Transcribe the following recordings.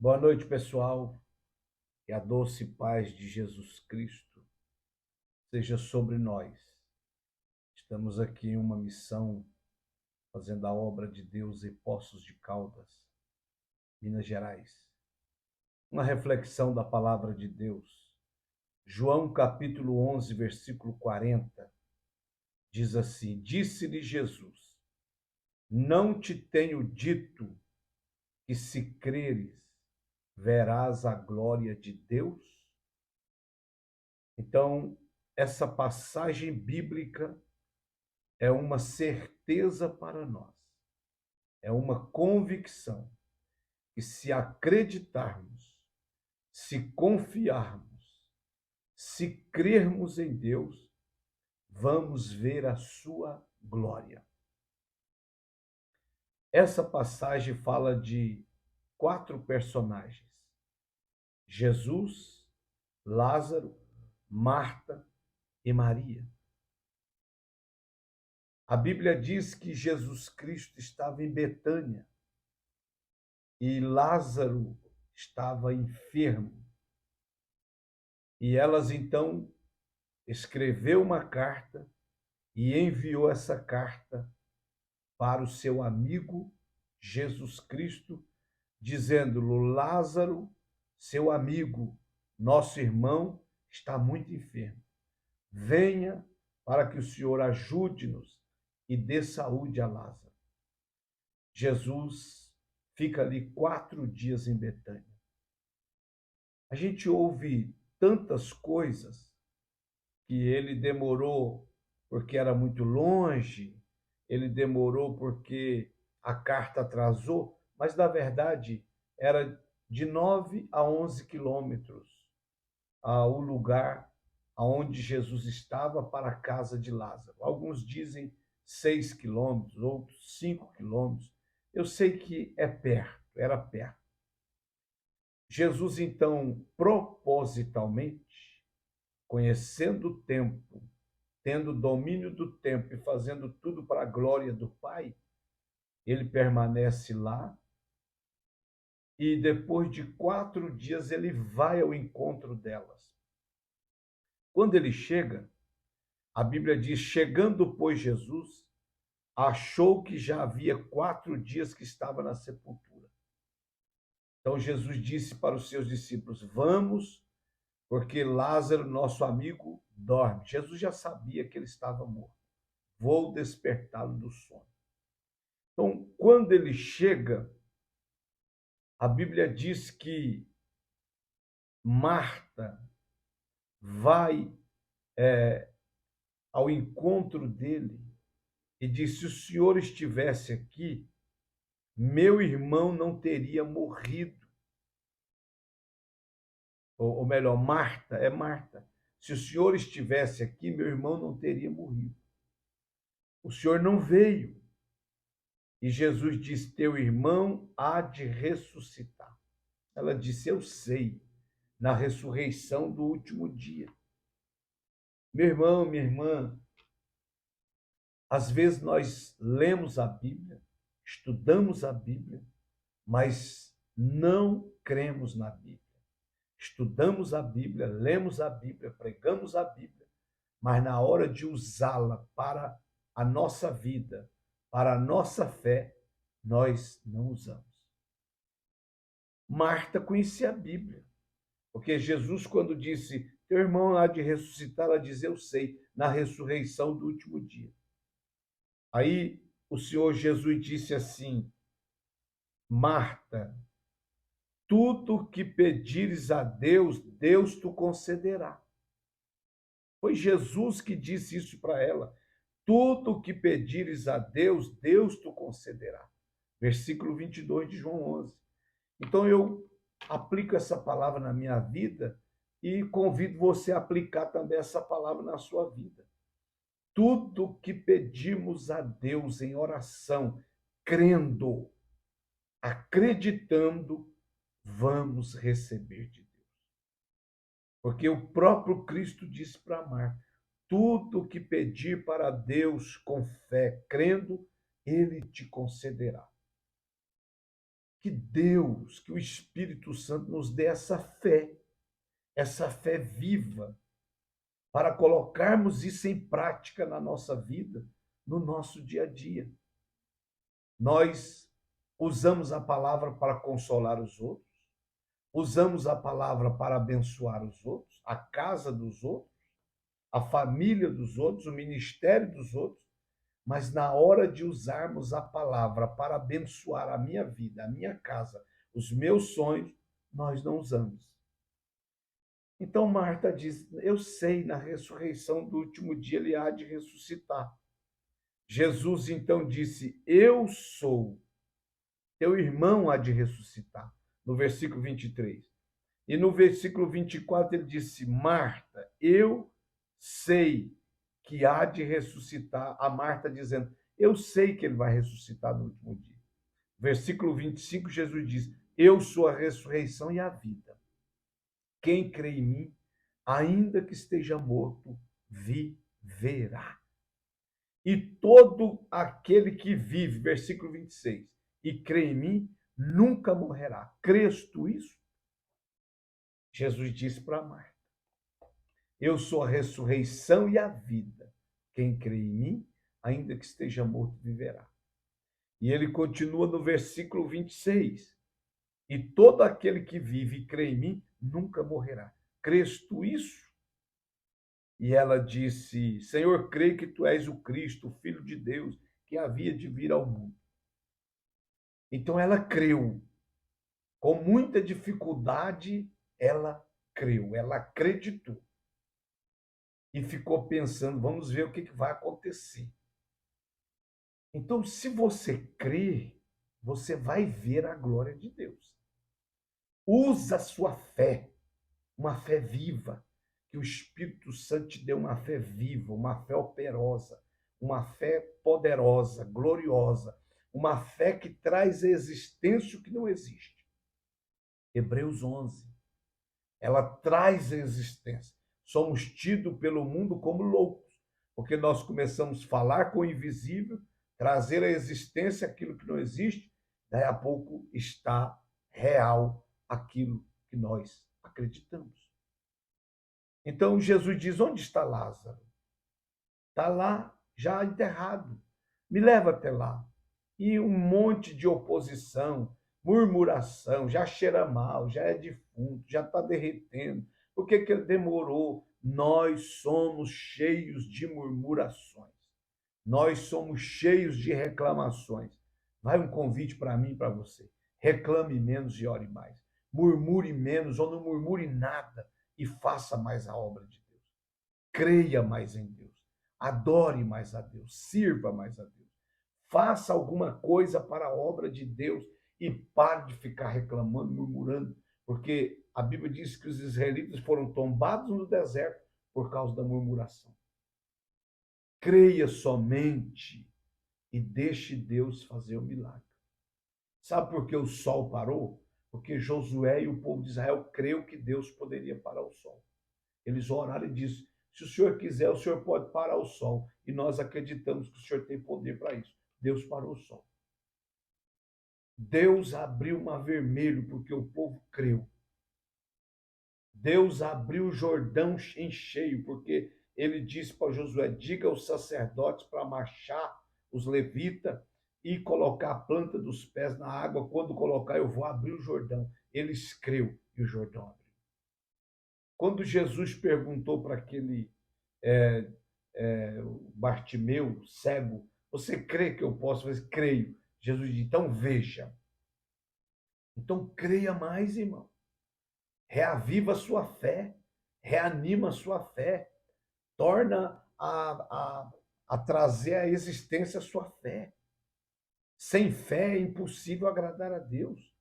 Boa noite, pessoal. Que a doce paz de Jesus Cristo seja sobre nós. Estamos aqui em uma missão, fazendo a obra de Deus em Poços de Caldas, Minas Gerais. Uma reflexão da palavra de Deus. João capítulo 11, versículo 40, diz assim: Disse-lhe Jesus: Não te tenho dito que se creres, verás a glória de Deus? Então, essa passagem bíblica é uma certeza para nós, é uma convicção que, se acreditarmos, se confiarmos, se crermos em Deus, vamos ver a sua glória. Essa passagem fala de quatro personagens: Jesus, Lázaro, Marta e Maria. A Bíblia diz que Jesus Cristo estava em Betânia e Lázaro estava enfermo. E elas então escreveu uma carta e enviou essa carta para o seu amigo Jesus Cristo, dizendo-lhe: Lázaro, seu amigo, nosso irmão, está muito enfermo. Venha para que o Senhor ajude-nos e dê saúde a Lázaro. Jesus fica ali 4 dias em Betânia. A gente ouve tantas coisas que ele demorou porque era muito longe, ele demorou porque a carta atrasou, mas na verdade era de 9 a 11 quilômetros o lugar aonde Jesus estava para a casa de Lázaro. Alguns dizem 6 quilômetros, outros 5 quilômetros. Eu sei que é perto, era perto. Jesus, então, propositalmente, conhecendo o tempo, tendo domínio do tempo e fazendo tudo para a glória do Pai, ele permanece lá e depois de 4 dias ele vai ao encontro delas. Quando ele chega, a Bíblia diz: chegando, pois, Jesus, achou que já havia 4 dias que estava na sepultura. Então Jesus disse para os seus discípulos: vamos, porque Lázaro, nosso amigo, dorme. Jesus já sabia que ele estava morto. Vou despertá-lo do sono. Então, quando ele chega, a Bíblia diz que Marta vai ao encontro dele e diz: se o Senhor estivesse aqui, meu irmão não teria morrido. Ou melhor, Marta, é Marta. Se o Senhor estivesse aqui, meu irmão não teria morrido. O Senhor não veio. E Jesus diz: teu irmão há de ressuscitar. Ela disse: eu sei, na ressurreição do último dia. Meu irmão, minha irmã, às vezes nós lemos a Bíblia, estudamos a Bíblia, mas não cremos na Bíblia. Estudamos a Bíblia, lemos a Bíblia, pregamos a Bíblia, mas na hora de usá-la para a nossa vida, para a nossa fé, nós não usamos. Marta conhecia a Bíblia, porque Jesus, quando disse: teu irmão há de ressuscitar, ela diz: eu sei, na ressurreição do último dia. Aí o Senhor Jesus disse assim: Marta, tudo que pedires a Deus, Deus te concederá. Foi Jesus que disse isso para ela. Tudo que pedires a Deus, Deus te concederá. Versículo 22 de João 11. Então eu aplico essa palavra na minha vida e convido você a aplicar também essa palavra na sua vida. Tudo que pedimos a Deus em oração, crendo, acreditando, vamos receber de Deus. Porque o próprio Cristo disse para Marta: tudo que pedir para Deus com fé, crendo, ele te concederá. que Deus, que o Espírito Santo nos dê essa fé viva, para colocarmos isso em prática na nossa vida, no nosso dia a dia. Nós usamos a palavra para consolar os outros, usamos a palavra para abençoar os outros, a casa dos outros, a família dos outros, o ministério dos outros, mas na hora de usarmos a palavra para abençoar a minha vida, a minha casa, os meus sonhos, nós não usamos. Então Marta diz: eu sei, na ressurreição do último dia ele há de ressuscitar. Jesus então disse: eu sou, teu irmão há de ressuscitar, no versículo 23. E no versículo 24 ele disse: Marta, eu sei que há de ressuscitar. A Marta dizendo: eu sei que ele vai ressuscitar no último dia. Versículo 25, Jesus diz: eu sou a ressurreição e a vida. Quem crê em mim, ainda que esteja morto, viverá. E todo aquele que vive, versículo 26, e crê em mim, nunca morrerá. Crês tu isso? Jesus disse para Marta: eu sou a ressurreição e a vida. Quem crê em mim, ainda que esteja morto, viverá. E ele continua no versículo 26. E todo aquele que vive e crê em mim, nunca morrerá. Crês tu isso? E ela disse: Senhor, creio que tu és o Cristo, o Filho de Deus, que havia de vir ao mundo. Então ela creu. Com muita dificuldade, ela creu, ela acreditou. E ficou pensando: vamos ver o que vai acontecer. Então, se você crê, você vai ver a glória de Deus. Usa a sua fé, uma fé viva, que o Espírito Santo te deu uma fé viva, uma fé operosa, uma fé poderosa, gloriosa, uma fé que traz à existência o que não existe. Hebreus 11. Ela traz à existência. Somos tidos pelo mundo como loucos, porque nós começamos a falar com o invisível, trazer à existência aquilo que não existe, daí a pouco está real aquilo que nós acreditamos. Então Jesus diz: onde está Lázaro? Está lá, já enterrado. Me leva até lá. E um monte de oposição, murmuração, já cheira mal, já é defunto, já está derretendo. Por que ele demorou? Nós somos cheios de murmurações. Nós somos cheios de reclamações. Vai um convite para mim e para você. Reclame menos e ore mais. Murmure menos ou não murmure nada e faça mais a obra de Deus. Creia mais em Deus. Adore mais a Deus. Sirva mais a Deus. Faça alguma coisa para a obra de Deus e pare de ficar reclamando, murmurando, porque a Bíblia diz que os israelitas foram tombados no deserto por causa da murmuração. Creia somente e deixe Deus fazer o milagre. Sabe por que o sol parou? Porque Josué e o povo de Israel creu que Deus poderia parar o sol. Eles oraram e disseram: se o Senhor quiser, o Senhor pode parar o sol. E nós acreditamos que o Senhor tem poder para isso. Deus parou o sol. Deus abriu o mar vermelho porque o povo creu. Deus abriu o Jordão em cheio porque ele disse para Josué: diga aos sacerdotes para marchar os levitas e colocar a planta dos pés na água. Quando colocar, eu vou abrir o Jordão. Eles creu e o Jordão abriu. Quando Jesus perguntou para aquele Bartimeu, cego: você crê que eu posso fazer? Creio. Jesus disse: então veja. Então creia mais, irmão. Reaviva a sua fé, reanima a sua fé, torna a trazer à existência a sua fé. Sem fé é impossível agradar a Deus.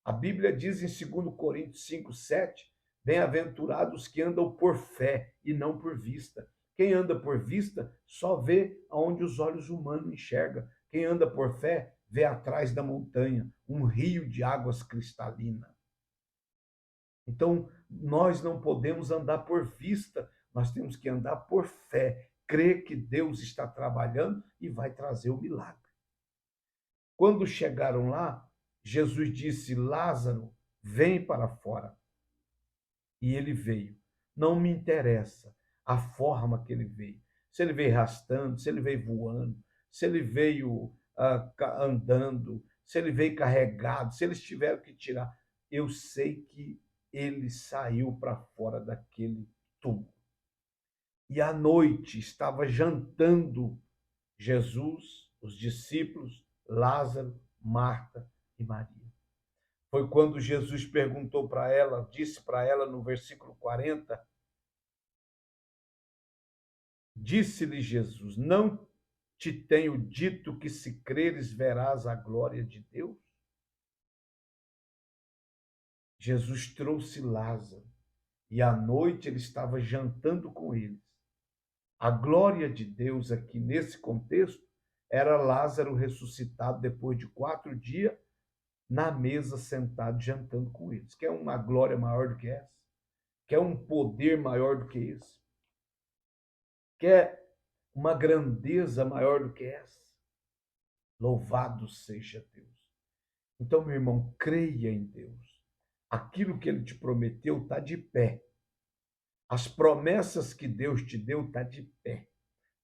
A Bíblia diz em 2 Coríntios 5:7, bem-aventurados que andam por fé e não por vista. Quem anda por vista só vê aonde os olhos humanos enxergam. Quem anda por fé vê atrás da montanha um rio de águas cristalinas. Então, nós não podemos andar por vista, nós temos que andar por fé, crer que Deus está trabalhando e vai trazer o milagre. Quando chegaram lá, Jesus disse: Lázaro, vem para fora. E ele veio. Não me interessa a forma que ele veio. Se ele veio arrastando, se ele veio voando, se ele veio andando, se ele veio carregado, se eles tiveram que tirar. Eu sei que ele saiu para fora daquele túmulo. E à noite estava jantando Jesus, os discípulos, Lázaro, Marta e Maria. Foi quando Jesus perguntou para ela, disse para ela no versículo 40, disse-lhe Jesus: Não te tenho dito que se creres verás a glória de Deus? Jesus trouxe Lázaro e à noite ele estava jantando com eles. A glória de Deus aqui nesse contexto era Lázaro ressuscitado depois de 4 dias na mesa sentado jantando com eles. Quer uma glória maior do que essa? Quer um poder maior do que esse? Quer uma grandeza maior do que essa? Louvado seja Deus. Então, meu irmão, creia em Deus. Aquilo que ele te prometeu está de pé. As promessas que Deus te deu está de pé.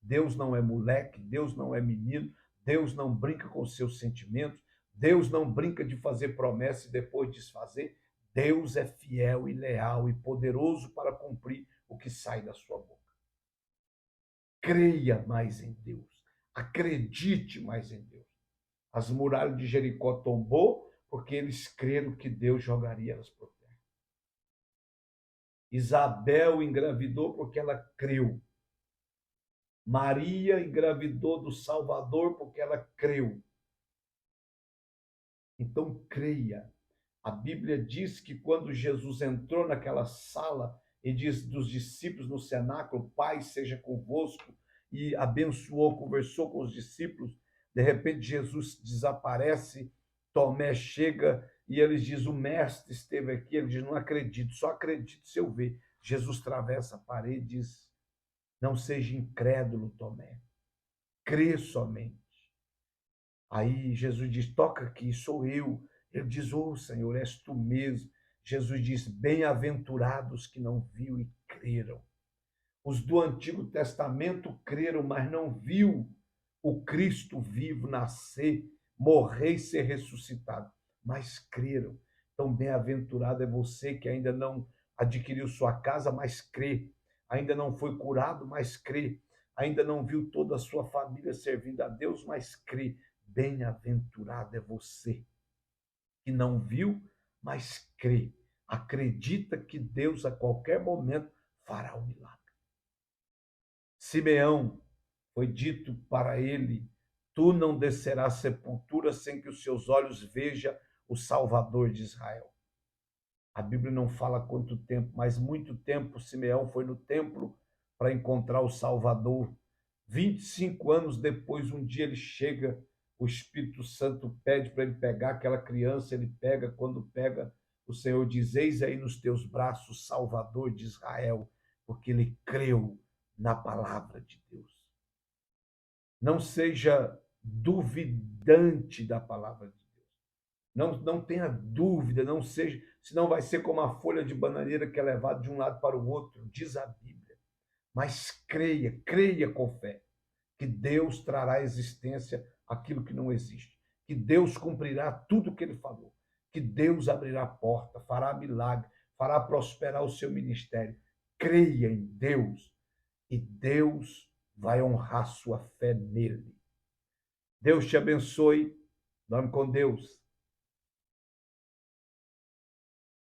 Deus não é moleque, Deus não é menino, Deus não brinca com os seus sentimentos, Deus não brinca de fazer promessa e depois desfazer. Deus é fiel e leal e poderoso para cumprir o que sai da sua boca. Creia mais em Deus. Acredite mais em Deus. As muralhas de Jericó tombou porque eles creram que Deus jogaria elas por terra. Isabel engravidou porque ela creu. Maria engravidou do Salvador porque ela creu. Então creia. A Bíblia diz que quando Jesus entrou naquela sala e diz dos discípulos no cenáculo, Pai seja convosco, e abençoou, conversou com os discípulos, de repente Jesus desaparece, Tomé chega e eles dizem, o mestre esteve aqui, ele diz, não acredito, só acredito se eu ver. Jesus atravessa a parede e diz, não seja incrédulo, Tomé, crê somente. Aí Jesus diz, toca aqui, sou eu. Ele diz, ô Senhor, és tu mesmo. Jesus diz, bem-aventurados que não viu e creram. Os do Antigo Testamento creram, mas não viu o Cristo vivo nascer, morrer e ser ressuscitado, mas creram. Então, bem-aventurado é você que ainda não adquiriu sua casa, mas crê. Ainda não foi curado, mas crê. Ainda não viu toda a sua família servindo a Deus, mas crê. Bem-aventurado é você que não viu, mas crê. Acredita que Deus a qualquer momento fará o milagre. Simeão, foi dito para ele, tu não descerás à sepultura sem que os seus olhos vejam o Salvador de Israel. A Bíblia não fala quanto tempo, mas muito tempo Simeão foi no templo para encontrar o Salvador. 25 anos depois, um dia ele chega, o Espírito Santo pede para ele pegar aquela criança, ele pega, quando pega, o Senhor diz, eis aí nos teus braços, Salvador de Israel, porque ele creu na palavra de Deus. Não seja duvidante da palavra de Deus. Não tenha dúvida, não seja, senão vai ser como a folha de bananeira que é levada de um lado para o outro, diz a Bíblia. Mas creia com fé, que Deus trará à existência aquilo que não existe, que Deus cumprirá tudo o que ele falou, que Deus abrirá a porta, fará milagre, fará prosperar o seu ministério. Creia em Deus e Deus vai honrar sua fé nele. Deus te abençoe. Dorme com Deus.